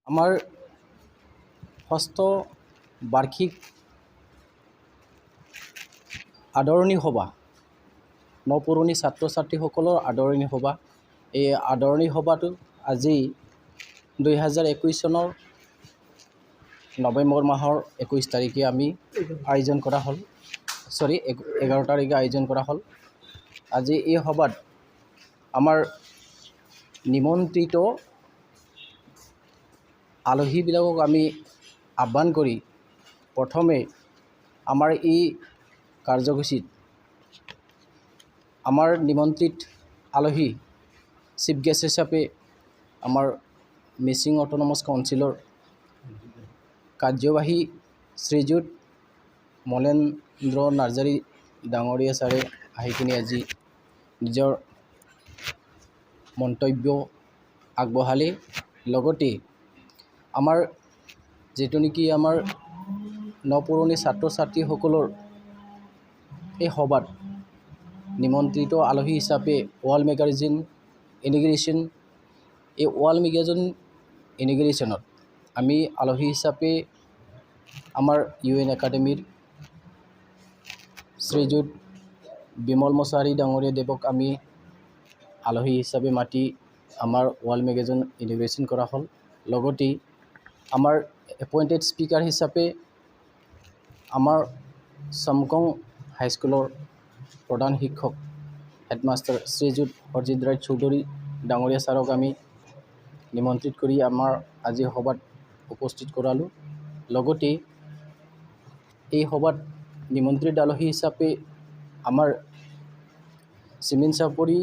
আমাৰ ষষ্ঠ বাৰ্ষিক আদৰণি সভা নপুৰণি ছাত্ৰ ছাত্ৰীসকলৰ আদৰণি সভা। এই আদৰণি সভাটো আজি 2021 চনৰ নৱেম্বৰ মাহৰ 21 তাৰিখে আমি আয়োজন কৰা হ'ল। 11 তাৰিখে আয়োজন কৰা হ'ল। আজি এই সভাত আমাৰ নিমন্ত্ৰিত আলহীবিলাকক আমি আহ্বান কৰি প্ৰথমে আমাৰ এই কাৰ্যসূচীত আমাৰ নিমন্ত্ৰিত আলহী চিফ গেষ্ট হিচাপে আমাৰ মিচিং অট'নমাছ কাউন্সিলৰ কাৰ্যবাহী শ্ৰীযুত মলেন্দ্ৰ নাৰ্জাৰী ডাঙৰীয়া ছাৰে আহি কিনে আজি নিজৰ মন্তব্য আগবঢ়ালে। লগতে আমাৰ যিটো নেকি আমাৰ নপুৰণি ছাত্ৰ ছাত্ৰীসকলৰ এই সভাত নিমন্ত্ৰিত আলহী হিচাপে ৱাল মেগাজিন ইনিগ্ৰেশ্যন এই ৱাল মেগাজিন ইনিগ্ৰেশ্যনত আমি আলহী হিচাপে আমাৰ UN একাডেমীৰ শ্ৰীযুত বিমল মছাহাৰী ডাঙৰীয়া দেৱক আমি আলহী হিচাপে মাতি আমাৰ ৱাল মেগাজিন ইনিগ্ৰেশ্যন কৰা হ'ল। লগতে আমাৰ এপইণ্টেড স্পিকাৰ হিচাপে আমাৰ চমকং হাইস্কুলৰ প্ৰধান শিক্ষক হেডমাষ্টাৰ শ্ৰীযুত অজিত ৰায় চৌধুৰী ডাঙৰীয়া ছাৰক আমি নিমন্ত্ৰিত কৰি আমাৰ আজি সভাত উপস্থিত কৰালোঁ। লগতে এই সভাত নিমন্ত্ৰিত আলহী হিচাপে আমাৰ চিমিন চাপৰি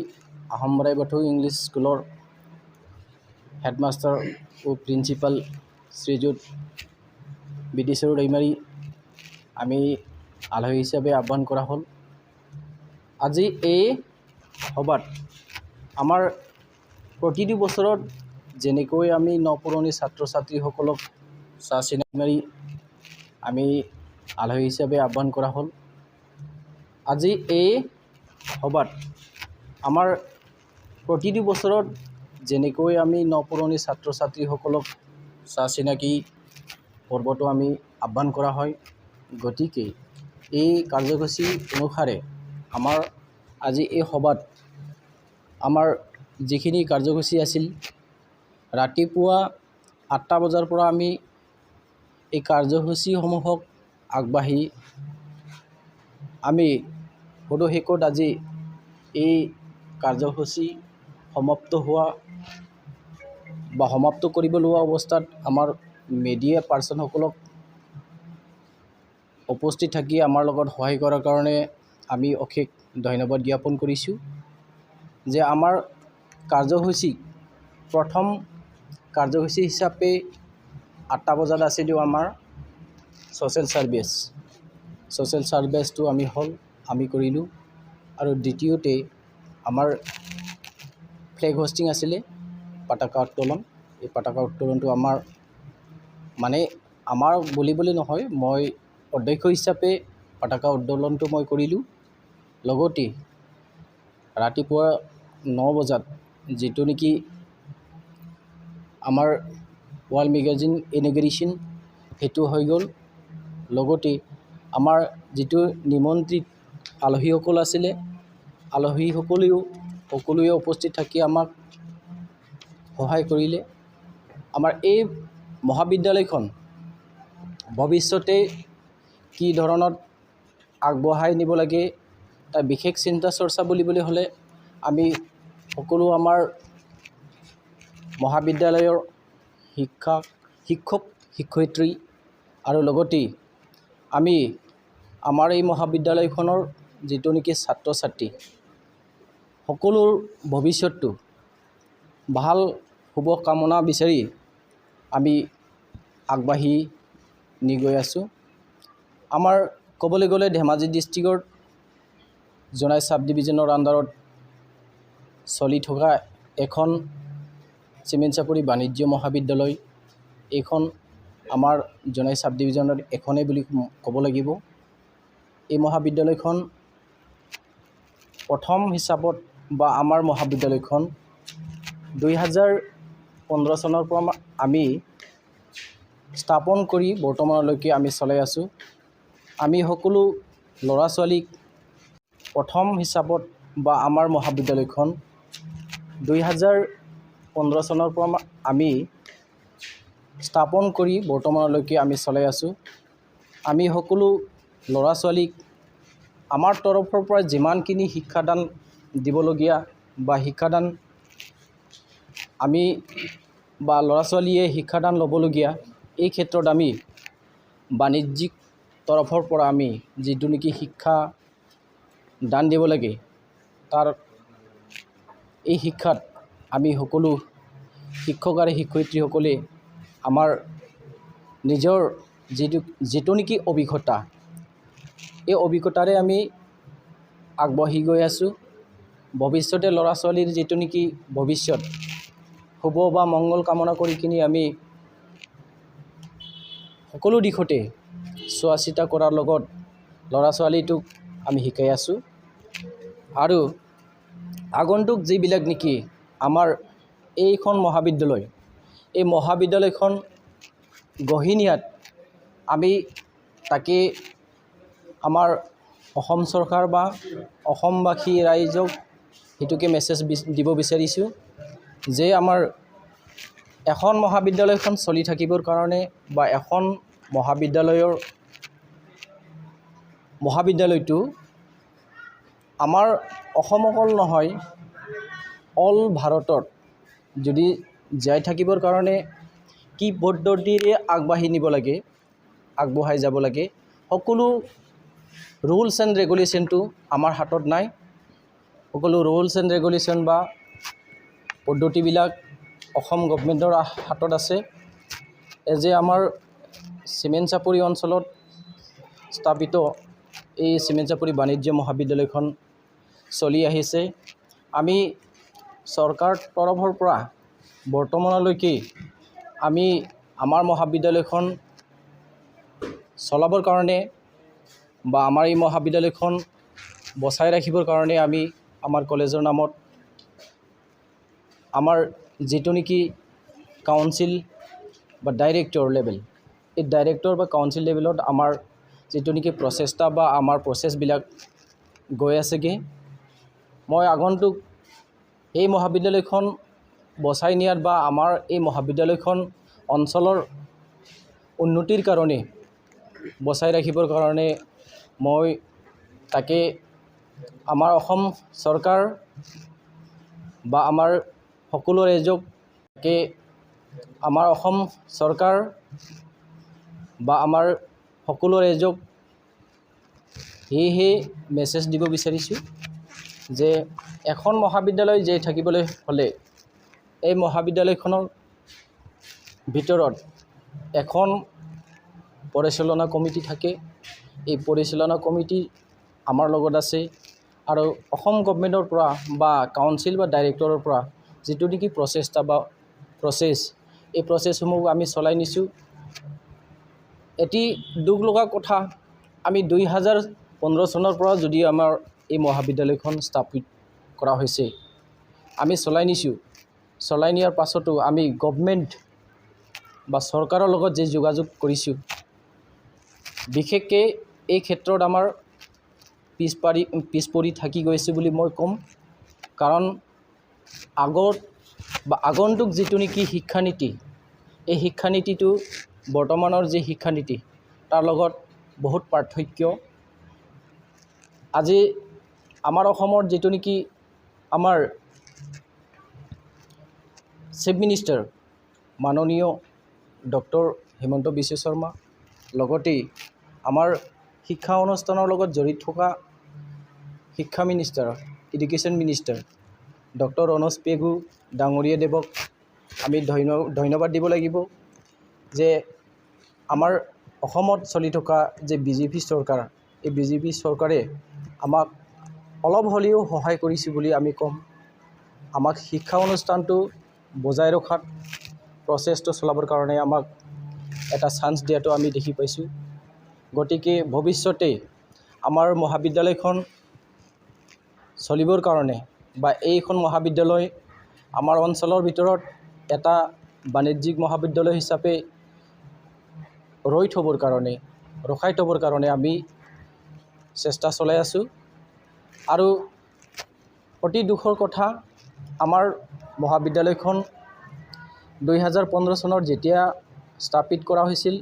আহোমৰাই বাথৌ ইংলিছ স্কুলৰ হেডমাষ্টাৰ ও প্ৰিন্সিপাল শ্ৰীযুত বিদেশ্বৰ দৈমাৰী আমি আলহী হিচাপে আহ্বান কৰা হ'ল। আজি এই সভাত আমাৰ প্ৰতিটো বছৰত যেনেকৈ আমি নপুৰণি ছাত্ৰ ছাত্ৰীসকলক চাহ চিনাকি মাৰি আমি আলহী হিচাপে আহ্বান কৰা হ'ল। আজি এই সভাত আমাৰ প্ৰতিটো বছৰত যেনেকৈ আমি নপুৰণি ছাত্ৰ ছাত্ৰীসকলক চাহ চিনাকি পৰ্বটো আমি আহ্বান কৰা হয়, গতিকে এই কাৰ্যসূচী অনুসাৰে আমাৰ আজি এই সভাত আমাৰ যিখিনি কাৰ্যসূচী আছিল, ৰাতিপুৱা 8টা বজাৰ পৰা আমি এই কাৰ্যসূচীসমূহক আগবাঢ়ি আমি সদশেষত আজি এই কাৰ্যসূচী সমাপ্ত কৰিব লোৱা অৱস্থাত আমাৰ মিডিয়া পাৰ্চনসকলক উপস্থিত থাকি আমাৰ লগত সহায় কৰাৰ কাৰণে আমি অশেষ ধন্যবাদ জ্ঞাপন কৰিছোঁ। যে আমাৰ প্ৰথম কাৰ্যসূচী হিচাপে 8টা বজাত আছিলোঁ আমাৰ ছ'চিয়েল ছাৰ্ভিচটো আমি কৰিলোঁ। আৰু দ্বিতীয়তে আমাৰ ফ্লেগ হোষ্টিং আছিলে, পতাকা উত্তোলন। এই পতাকা উত্তোলনটো আমাৰ বুলিবলৈ নহয়, মই অধ্যক্ষ হিচাপে পতাকা উত্তোলনটো মই কৰিলোঁ। লগতে ৰাতিপুৱা 9 বজাত যিটো নেকি আমাৰ ৱাল মেগাজিন ইনিগ্ৰেশ্যন সেইটো হৈ গ'ল। লগতে আমাৰ যিটো নিমন্ত্ৰিত আলহীসকল আছিলে, সকলোৱে উপস্থিত থাকি আমাক সহায় কৰিলে। আমাৰ এই মহাবিদ্যালয়খন ভৱিষ্যতে কি ধৰণত আগবঢ়াই নিব লাগে তাৰ বিশেষ চিন্তা চৰ্চা বুলিবলৈ হ'লে আমি সকলো আমাৰ মহাবিদ্যালয়ৰ শিক্ষক শিক্ষয়িত্ৰী আৰু লগতে আমি আমাৰ এই মহাবিদ্যালয়খনৰ যিটো নেকি ছাত্ৰ ছাত্ৰী সকলোৰ ভৱিষ্যতটো ভাল শুভ কামনা বিচাৰি আমি আগবাঢ়ি নি গৈ আছোঁ। আমাৰ ক'বলৈ গ'লে ধেমাজি ডিষ্ট্ৰিক্টৰ জোনাই ছাব ডিভিজনৰ আণ্ডাৰত চলি থকা এখন চিমেন চাপৰি বাণিজ্য মহাবিদ্যালয়, এইখন আমাৰ জোনাই ছাব ডিভিজনত এখনেই বুলি ক'ব লাগিব। এই মহাবিদ্যালয়খন প্ৰথম হিচাপত বা আমাৰ মহাবিদ্যালয়খন 2015 চনৰ পৰা আমি স্থাপন কৰি বৰ্তমানলৈকে আমি চলাই আছোঁ। আমি সকলো ল'ৰা ছোৱালীক প্ৰথম হিচাপত বা আমাৰ মহাবিদ্যালয়খন 2015 চনৰ পৰা আমি স্থাপন কৰি বৰ্তমানলৈকে আমি চলাই আছোঁ। আমি সকলো ল'ৰা ছোৱালীক আমাৰ তৰফৰ পৰা যিমানখিনি শিক্ষাদান দিবলগীয়া বা শিক্ষাদান আমি বা ল'ৰা ছোৱালীয়ে শিক্ষাদান ল'বলগীয়া, এই ক্ষেত্ৰত আমি বাণিজ্যিক তৰফৰ পৰা আমি যিটো নেকি শিক্ষা দান দিব লাগে, তাৰ এই শিক্ষাত আমি সকলো শিক্ষক আৰু শিক্ষয়িত্ৰীসকলে আমাৰ নিজৰ যিটো নেকি অভিজ্ঞতা, এই অভিজ্ঞতাৰে আমি আগবাঢ়ি গৈ আছোঁ। ভৱিষ্যতে ল'ৰা ছোৱালীৰ যিটো নেকি ভৱিষ্যত শুভ বা মংগল কামনা কৰি কিনি আমি সকলো দিশতে চোৱা চিতা কৰাৰ লগত ল'ৰা ছোৱালীটোক আমি শিকাই আছোঁ। আৰু আগন্তুক যিবিলাক নেকি আমাৰ এইখন মহাবিদ্যালয়, এই মহাবিদ্যালয়খন গঢ়ি নিয়াত আমি তাকে আমাৰ অসম চৰকাৰ বা অসমবাসী ৰাইজক সেইটোকে মেছেজ দিব বিচাৰিছোঁ যে আমাৰ এখন মহাবিদ্যালয়খন চলি থাকিবৰ কাৰণে বা এখন মহাবিদ্যালয়টো আমাৰ অসম অকল নহয়, অল ভাৰতত যদি জীয়াই থাকিবৰ কাৰণে কি পদ্ধতিৰে আগবঢ়াই যাব লাগে, সকলো ৰুলছ এণ্ড ৰেগুলেশ্যনটো আমাৰ হাতত নাই। সকলো ৰুলছ এণ্ড ৰেগুলেশ্যন বা পদ্ধতিবিলাক অসম গভৰ্ণমেণ্টৰ হাতত আছে। যে আমাৰ চিমেণ্ট চাপৰি অঞ্চলত স্থাপিত এই চিমেণ্ট চাপৰি বাণিজ্য মহাবিদ্যালয়খন চলি আহিছে। আমি চৰকাৰ তৰফৰ পৰা বৰ্তমানলৈকে আমি আমাৰ মহাবিদ্যালয়খন চলাবৰ কাৰণে বা আমাৰ এই মহাবিদ্যালয়খন বচাই ৰাখিবৰ কাৰণে আমি আমাৰ কলেজৰ নামত আমাৰ যিটো নেকি কাউন্সিল বা ডাইৰেক্টৰ লেভেল, এই ডাইৰেক্টৰ বা কাউন্সিল লেভেলত আমাৰ যিটো নেকি প্ৰচেষ্টা বা আমাৰ প্ৰচেছবিলাক গৈ আছেগৈ। মই আগন্তুক এই মহাবিদ্যালয়খন বচাই নিয়াত বা আমাৰ এই মহাবিদ্যালয়খন অঞ্চলৰ উন্নতিৰ কাৰণে বচাই ৰাখিবৰ কাৰণে মই তাকে আমাৰ অসম চৰকাৰ বা আমাৰ সকলো ৰাইজক সেয়েহে মেছেজ দিব বিচাৰিছোঁ যে এখন মহাবিদ্যালয় জীয়াই থাকিবলৈ হ'লে এই মহাবিদ্যালয়খনৰ ভিতৰত এখন পৰিচালনা কমিটি থাকে। এই পৰিচালনা কমিটি আমাৰ লগত আছে আৰু অসম গভৰ্ণমেণ্টৰ পৰা বা কাউন্সিল বা ডাইৰেক্টৰৰ পৰা যিটো নেকি প্ৰচেষ্টা বা এই প্ৰচেছসমূহ আমি চলাই নিছোঁ। এটি দুখ লগা কথা, আমি 2015 চনৰ পৰা যদি আমাৰ এই মহাবিদ্যালয়খন স্থাপিত কৰা হৈছে, আমি চলাই নিয়াৰ পাছতো আমি গভৰ্ণমেণ্ট বা চৰকাৰৰ লগত যে যোগাযোগ কৰিছোঁ, বিশেষকৈ এই ক্ষেত্ৰত আমাৰ পিছ পৰি থাকি গৈছে বুলি মই ক'ম। কাৰণ আগন্তুক যিটো নেকি শিক্ষানীতি, এই শিক্ষানীতিটো বৰ্তমানৰ যি শিক্ষানীতি তাৰ লগত বহুত পাৰ্থক্য। আজি আমাৰ অসমৰ যিটো নেকি আমাৰ চিফ মিনিষ্টাৰ মাননীয় ডক্টৰ হিমন্ত বিশ্ব শৰ্মা, লগতেই আমাৰ শিক্ষা অনুষ্ঠানৰ লগত জড়িত থকা শিক্ষা minister, education minister doctor Ranoj Pegu ডাঙৰীয়া দেৱক আমি ধন্যবাদ দিব লাগিব যে আমাৰ অসমত চলি থকা যে বিজেপি চৰকাৰ, এই বিজেপি চৰকাৰে আমাক অলপ হ'লেও সহায় কৰিছে বুলি আমি ক'ম। আমাক শিক্ষা অনুষ্ঠানটো বজাই ৰখাত প্ৰচেছটো চলাবৰ কাৰণে আমাক এটা চান্স দিয়াটো আমি দেখি পাইছোঁ। গতিকে ভৱিষ্যতে আমাৰ মহাবিদ্যালয়খন চলিবৰ কাৰণে বা এইখন মহাবিদ্যালয় আমাৰ অঞ্চলৰ ভিতৰত এটা বাণিজ্যিক মহাবিদ্যালয় হিচাপে ৰখাই থ'বৰ কাৰণে আমি চেষ্টা চলাই আছোঁ। আৰু অতি দুখৰ কথা, আমাৰ মহাবিদ্যালয়খন 2015 চনত যেতিয়া স্থাপিত কৰা হৈছিল,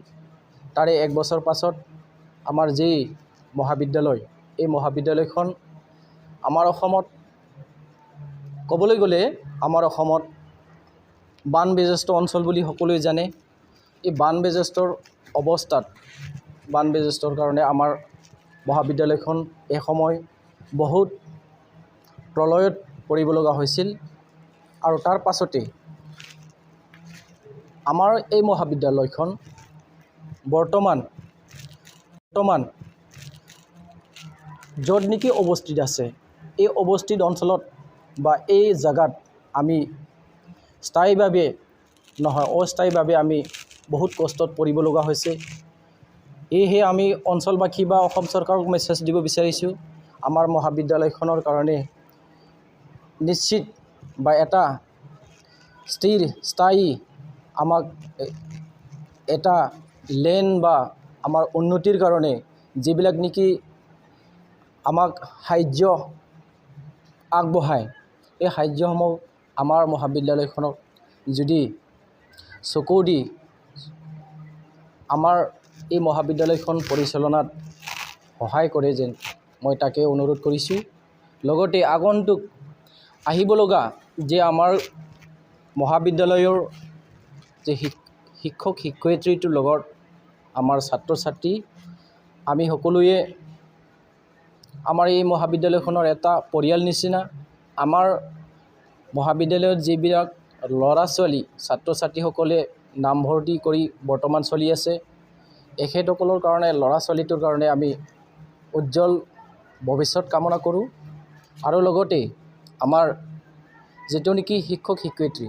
তাৰে এক বছৰ পাছত আমাৰ যি মহাবিদ্যালয়, এই মহাবিদ্যালয়খন আমাৰ অসমত ক'বলৈ গ'লে আমাৰ অসমত বানবিধ্বস্ত অঞ্চল বুলি সকলোৱে জানে। এই বানবিধ্বস্তৰ অৱস্থাত, বানবিধ্বস্তৰ কাৰণে আমাৰ মহাবিদ্যালয়খন এসময় বহুত প্ৰলয়ত পৰিব লগা হৈছিল। আৰু তাৰ পাছতে আমাৰ এই মহাবিদ্যালয়খন বৰ্তমান য'ত নেকি অৱস্থিত আছে, এই অৱস্থিত অঞ্চলত বা এই জাগাত আমি স্থায়ীভাৱে নহয়, অস্থায়ীভাৱে আমি বহুত কষ্টত পৰিব লগা হৈছে। সেয়েহে আমি অঞ্চলবাসী বা অসম চৰকাৰক মেছেজ দিব বিচাৰিছোঁ, আমাৰ মহাবিদ্যালয়খনৰ কাৰণে নিশ্চিত বা এটা স্থায়ী আমাক এটা লেণ্ড বা আমাৰ উন্নতিৰ কাৰণে যিবিলাক নেকি আমাক সাহায্য আগবঢ়ায়, এই সাহায্যসমূহ আমাৰ মহাবিদ্যালয়খনক যদি চকু দি আমাৰ এই মহাবিদ্যালয়খন পৰিচালনাত সহায় কৰে যেন মই তাকে অনুৰোধ কৰিছোঁ। লগতে আগন্তুক আহিব লগা যে আমাৰ মহাবিদ্যালয়ৰ যে শিক্ষক শিক্ষয়িত্ৰীটোৰ লগত আমাৰ ছাত্ৰ ছাত্ৰী, আমি সকলোৱে আমাৰ এই মহাবিদ্যালয়খনৰ এটা পৰিয়াল নিচিনা। আমাৰ মহাবিদ্যালয়ত যিবিলাক ল'ৰা ছোৱালী ছাত্ৰ ছাত্ৰীসকলে নামভৰ্তি কৰি বৰ্তমান চলি আছে, এখেতসকলৰ কাৰণে, ল'ৰা ছোৱালীটোৰ কাৰণে আমি উজ্জ্বল ভৱিষ্যত কামনা কৰোঁ। আৰু লগতে আমাৰ যিটো নেকি শিক্ষক শিক্ষয়িত্ৰী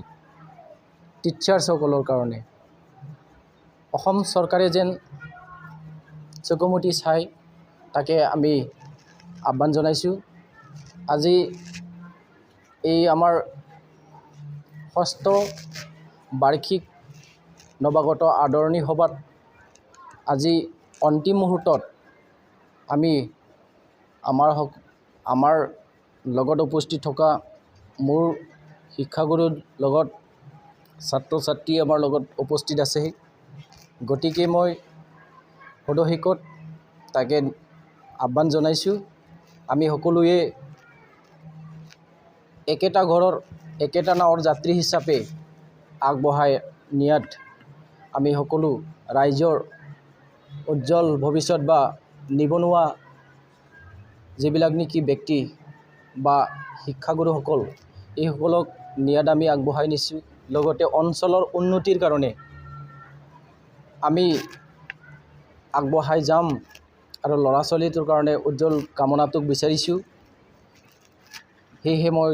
টিচাৰ্ছসকলৰ কাৰণে অসম চৰকাৰে যেন চকুমুটি চাই, তাকে আমি আহ্বান জনাইছোঁ। আজি এই আমাৰ ষষ্ঠ বাৰ্ষিক নৱাগত আদৰণি সভাত আজি অন্তিম মুহূৰ্তত আমি আমাৰ লগত উপস্থিত থকা মোৰ শিক্ষাগুৰুৰ লগত ছাত্ৰ ছাত্ৰী আমাৰ লগত উপস্থিত আছে। গতিকে মই সদশিকত তাকে আহ্বান জনাইছোঁ, আমি সকলোৱে একেটা ঘৰৰ একেটা নাৱৰ যাত্ৰী হিচাপে আগবঢ়াই নিয়াত আমি সকলো ৰাইজৰ উজ্জ্বল ভৱিষ্যত বা নিবনুৱা যিবিলাক নেকি ব্যক্তি বা শিক্ষাগুৰুসকল, এইসকলক নিয়াত আমি আগবঢ়াই নিছোঁ। লগতে অঞ্চলৰ উন্নতিৰ কাৰণে আমি আগবঢ়াই যাম আৰু ল'ৰা ছোৱালীটোৰ কাৰণে উজ্জ্বল কামনাটোক বিচাৰিছোঁ। সেয়েহে মই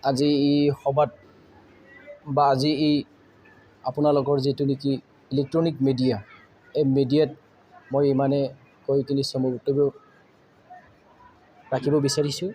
আজি এই সভাত বা আজি এই আপোনালোকৰ যিটো নেকি ইলেক্ট্ৰনিক মিডিয়া, এই মিডিয়াত মই ইমানে কৈ কিনি চমু বক্তব্য ৰাখিব বিচাৰিছোঁ।